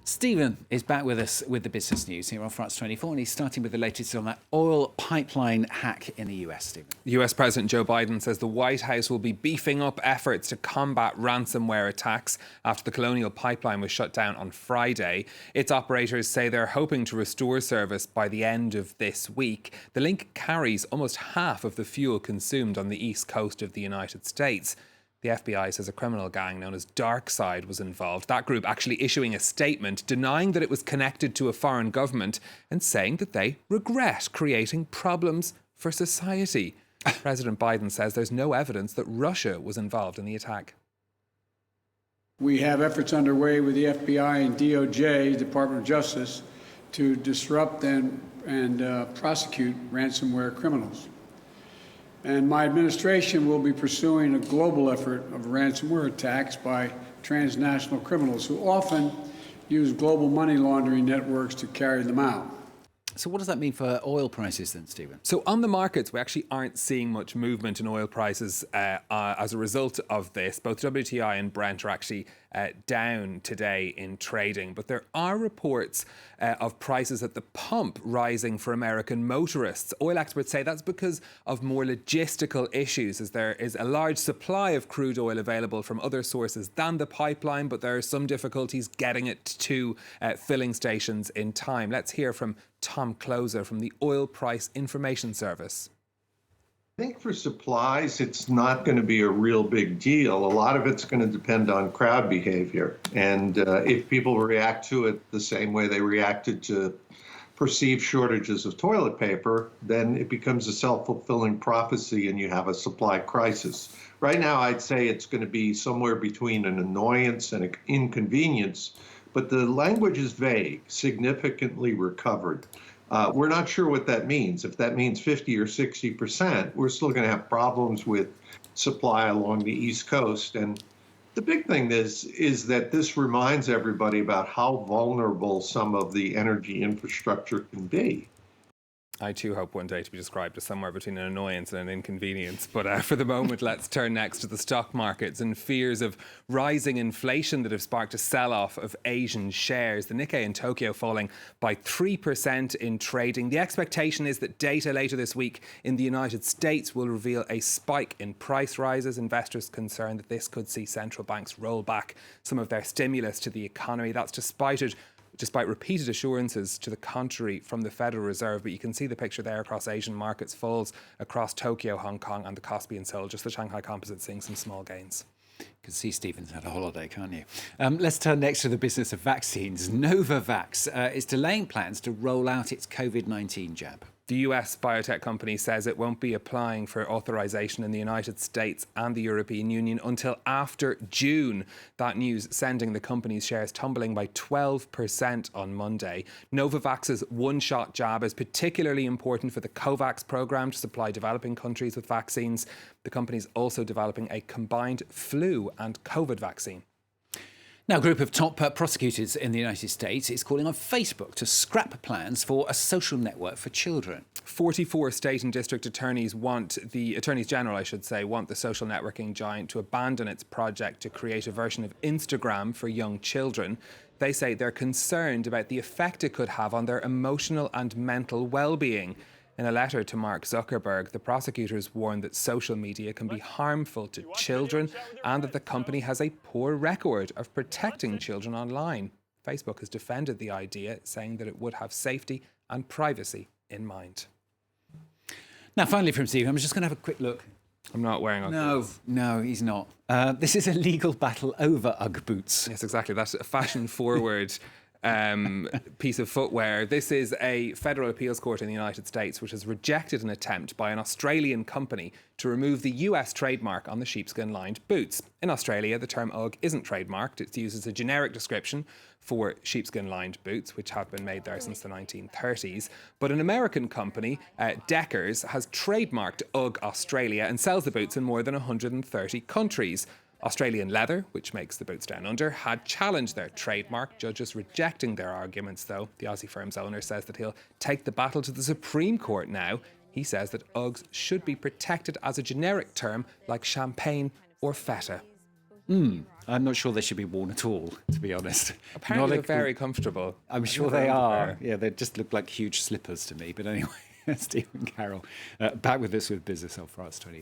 Stephen is back with us with the business news here on France 24, and he's starting with the latest on that oil pipeline hack in the US, Stephen. US President Joe Biden says the White House will be beefing up efforts to combat ransomware attacks after the Colonial Pipeline was shut down on Friday. Its operators say they're hoping to restore service by the end of this week. The link carries almost half of the fuel consumed on the east coast of the United States. The FBI says a criminal gang known as DarkSide was involved. That group actually issuing a statement denying that it was connected to a foreign government and saying that they regret creating problems for society. President Biden says there's no evidence that Russia was involved in the attack. We have efforts underway with the FBI and DOJ, Department of Justice, to disrupt and prosecute ransomware criminals. And my administration will be pursuing a global effort of ransomware attacks by transnational criminals who often use global money laundering networks to carry them out. So what does that mean for oil prices then, Stephen? So on the markets, we actually aren't seeing much movement in oil prices as a result of this. Both WTI and Brent are actually down today in trading. But there are reports of prices at the pump rising for American motorists. Oil experts say that's because of more logistical issues, as there is a large supply of crude oil available from other sources than the pipeline, but there are some difficulties getting it to filling stations in time. Let's hear from Tom Closer from the Oil Price Information Service. I think for supplies, it's not going to be a real big deal. A lot of it's going to depend on crowd behavior. And if people react to it the same way they reacted to perceived shortages of toilet paper, then it becomes a self-fulfilling prophecy and you have a supply crisis. Right now, I'd say it's going to be somewhere between an annoyance and an inconvenience, but the language is vague, significantly recovered. We're not sure what that means. If that means 50 or 60%, we're still going to have problems with supply along the East Coast. And the big thing is that this reminds everybody about how vulnerable some of the energy infrastructure can be. I too hope one day to be described as somewhere between an annoyance and an inconvenience. But for the moment, let's turn next to the stock markets and fears of rising inflation that have sparked a sell-off of Asian shares. The Nikkei in Tokyo falling by 3% in trading. The expectation is that data later this week in the United States will reveal a spike in price rises. Investors concerned that this could see central banks roll back some of their stimulus to the economy. That's despite repeated assurances to the contrary from the Federal Reserve. But you can see the picture there across Asian markets, falls across Tokyo, Hong Kong and the Kospi and Seoul. Just the Shanghai Composite seeing some small gains. You can see Stephen's had a holiday, can't you? Let's turn next to the business of vaccines. Novavax is delaying plans to roll out its COVID-19 jab. The US biotech company says it won't be applying for authorization in the United States and the European Union until after June. That news sending the company's shares tumbling by 12% on Monday. Novavax's one-shot jab is particularly important for the COVAX program to supply developing countries with vaccines. The company's also developing a combined flu and COVID vaccine. Now, a group of top prosecutors in the United States is calling on Facebook to scrap plans for a social network for children. 44 state and district attorneys want the attorneys general, want the social networking giant to abandon its project to create a version of Instagram for young children. They say they're concerned about the effect it could have on their emotional and mental well-being. In a letter to Mark Zuckerberg, the prosecutors warn that social media can be harmful to children and that the company has a poor record of protecting children online. Facebook has defended the idea, saying that it would have safety and privacy in mind. Now, finally from Steve, I'm just going to have a quick look. I'm not wearing Ugg boots. No, he's not. This is a legal battle over Ugg boots. Yes, exactly. That's a fashion-forward piece of footwear. This is a federal appeals court in the United States which has rejected an attempt by an Australian company to remove the US trademark on the sheepskin-lined boots. In Australia, the term Ugg isn't trademarked. It's used as a generic description for sheepskin-lined boots, which have been made there since the 1930s. But an American company, Deckers, has trademarked Ugg Australia and sells the boots in more than 130 countries. Australian Leather, which makes the boots down under, had challenged their trademark, judges rejecting their arguments though. The Aussie firm's owner says that he'll take the battle to the Supreme Court now. He says that Uggs should be protected as a generic term like champagne or feta. I'm not sure they should be worn at all, to be honest. Apparently, Not they're a- very comfortable. I'm sure never they owned a are. pair. Yeah, they just look like huge slippers to me. But anyway, Stephen Carroll, back with us with Business on France 24.